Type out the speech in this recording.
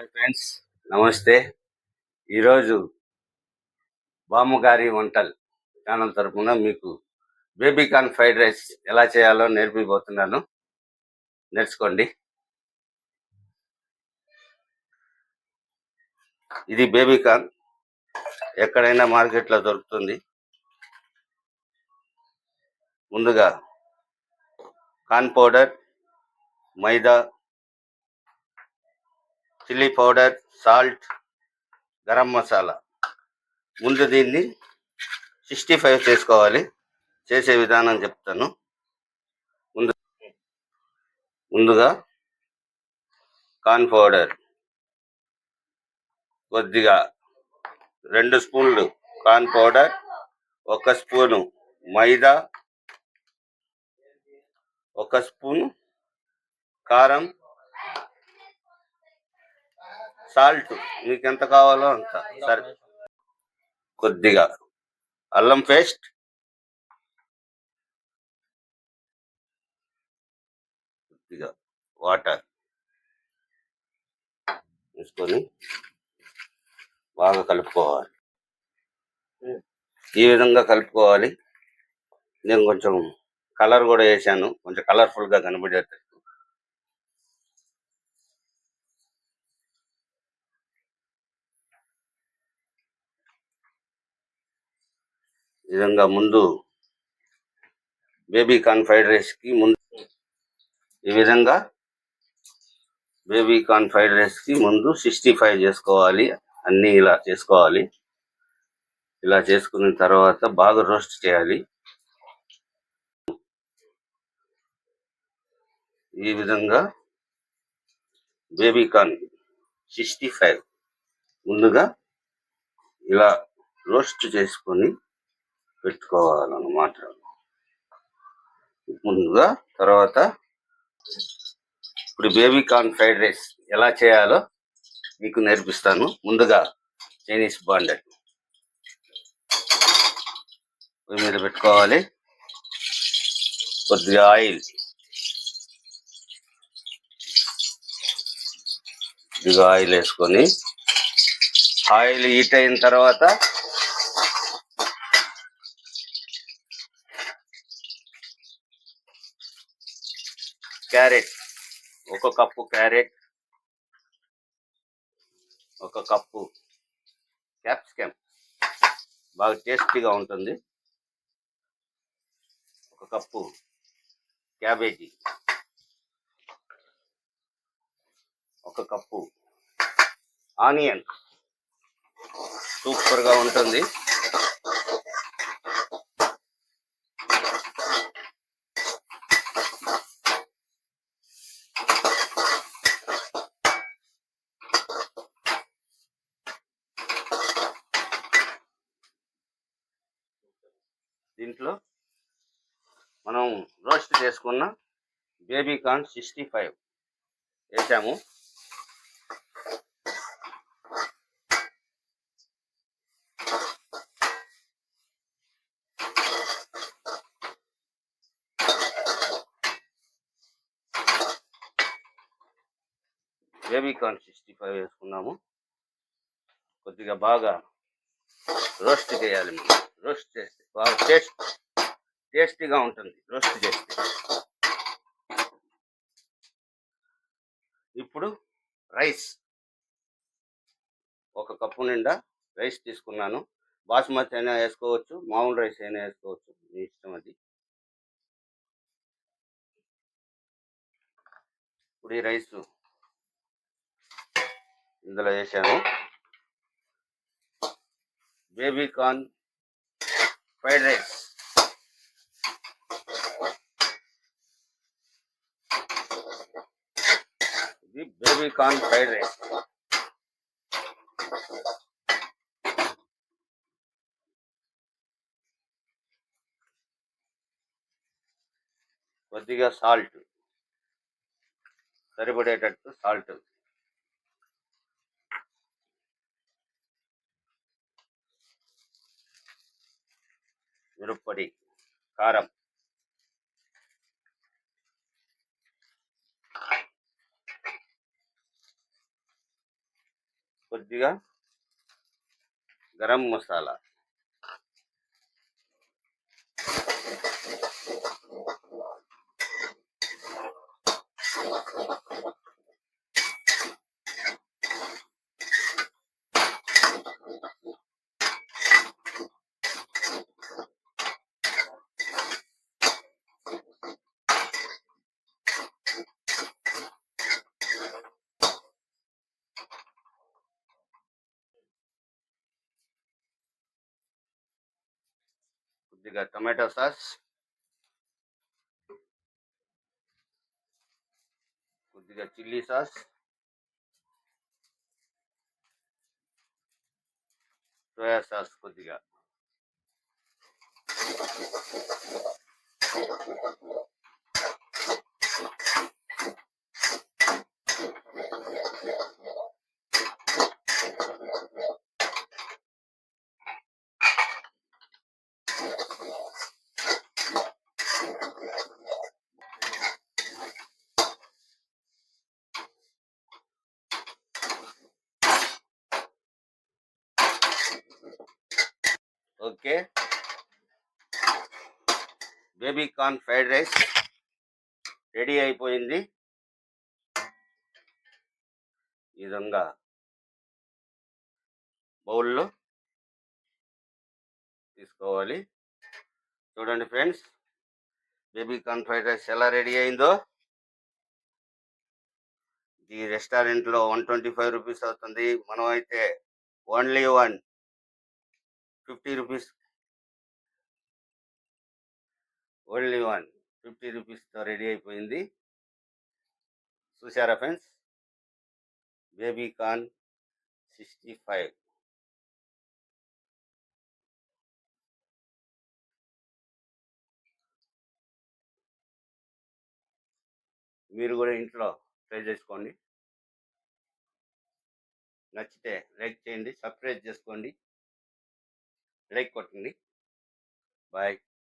Hi friends, నమస్తే. ఈరోజు బామ్మగారి వంటలు ఛానల్ తరపున మీకు బేబీకార్న్ ఫ్రైడ్ రైస్ ఎలా చేయాలో నేర్పిపోతున్నాను. నేర్చుకోండి. ఇది బేబీకార్న్, ఎక్కడైనా మార్కెట్లో దొరుకుతుంది. ముందుగా corn powder, maida, chilli powder, salt, garam masala. ముందు దీన్ని 65 చేసుకోవాలి. చేసే విధానం చెప్తాను. ముందుగా కార్న్ పౌడర్ కొద్దిగా 2 స్పూన్లు కార్న్ పౌడర్, 1 స్పూను మైదా, 1 స్పూను కారం, సాల్ట్ మీకు ఎంత కావాలో అంత సరే, కొద్దిగా అల్లం పేస్ట్, కొద్దిగా వాటర్ వేసుకొని బాగా కలుపుకోవాలి. ఈ విధంగా కలుపుకోవాలి. నేను కొంచెం కలర్ కూడా వేసాను, కొంచెం కలర్ఫుల్గా కనబడేటట్టు. ఈ విధంగా ముందు బేబీకార్న్ ఫ్రైడ్ రైస్కి ముందు ఈ విధంగా బేబీకార్న్ ఫ్రైడ్ రైస్కి ముందు 65 చేసుకోవాలి. అన్నీ ఇలా చేసుకోవాలి. ఇలా చేసుకున్న తర్వాత బాగా రోస్ట్ చేయాలి. ఈ విధంగా బేబీకార్న్ 65 ముందుగా ఇలా రోస్ట్ చేసుకొని పెట్టుకోవాలన్నమాట. ముందుగా తర్వాత ఇప్పుడు బేబీకార్న్ ఫ్రైడ్ రైస్ ఎలా చేయాలో మీకు నేర్పిస్తాను. ముందుగా చైనీస్ బాండెడ్ పొయ్యి మీద పెట్టుకోవాలి. కొద్దిగా ఆయిల్, కొద్దిగా ఆయిల్ వేసుకొని ఆయిల్ హీట్ అయిన తర్వాత carrot, 1 cup carrot, 1 cup capsicum, బాగా టేస్టీగా ఉంటుంది. 1 కప్పు క్యాబేజీ, 1 కప్పు ఆనియన్, సూపర్గా ఉంటుంది. దీంట్లో మనం రోస్ట్ చేసుకున్న బేబీకార్న్ 65 వేసాము. బేబీకార్న్ 65 వేసుకున్నాము. కొద్దిగా బాగా రోస్ట్ చేయాలి. మనం రోస్ట్ చేస్తే బాగా టేస్టీగా ఉంటుంది రోస్ట్ చేస్తే. ఇప్పుడు రైస్ 1 కప్పు నిండా రైస్ తీసుకున్నాను. బాస్మతి అయినా వేసుకోవచ్చు, మామూలు రైస్ అయినా వేసుకోవచ్చు, మీ ఇష్టం అది. ఇప్పుడు ఈ రైస్ ఇందులో వేసాను. బేబీకార్న్ ఫ్రైడ్ రైస్ ఇది బేబీకార్న్ ఫ్రైడ్ రైస్. కొద్దిగా సాల్ట్, సరిపడేటట్టు సాల్ట్, మిరప్పొడి, కారం, కొద్దిగా గరం మసాలా, కొద్దిగా టమాటో సాస్, కొద్దిగా చిల్లీ సాస్, సోయా సాస్ కొద్దిగా, okay. Baby corn fried rice ready అయిపోయింది. ఈ విధంగా బౌల్లో తీసుకోవాలి. చూడండి friends, baby corn fried rice ఎలా రెడీ అయిందో. ఈ రెస్టారెంట్లో 125 రూపీస్ అవుతుంది. మనం అయితే ఓన్లీ 50 రూపీస్, ఓన్లీ 50 రూపీస్తో రెడీ అయిపోయింది. చూసారా ఫ్రెండ్స్, బేబీ కార్న్ 65. మీరు కూడా ఇంట్లో ట్రై చేసుకోండి. నచ్చితే లైక్ చేయండి, సబ్స్క్రైబ్ చేసుకోండి, లైక్ కొట్టండి. బాయ్.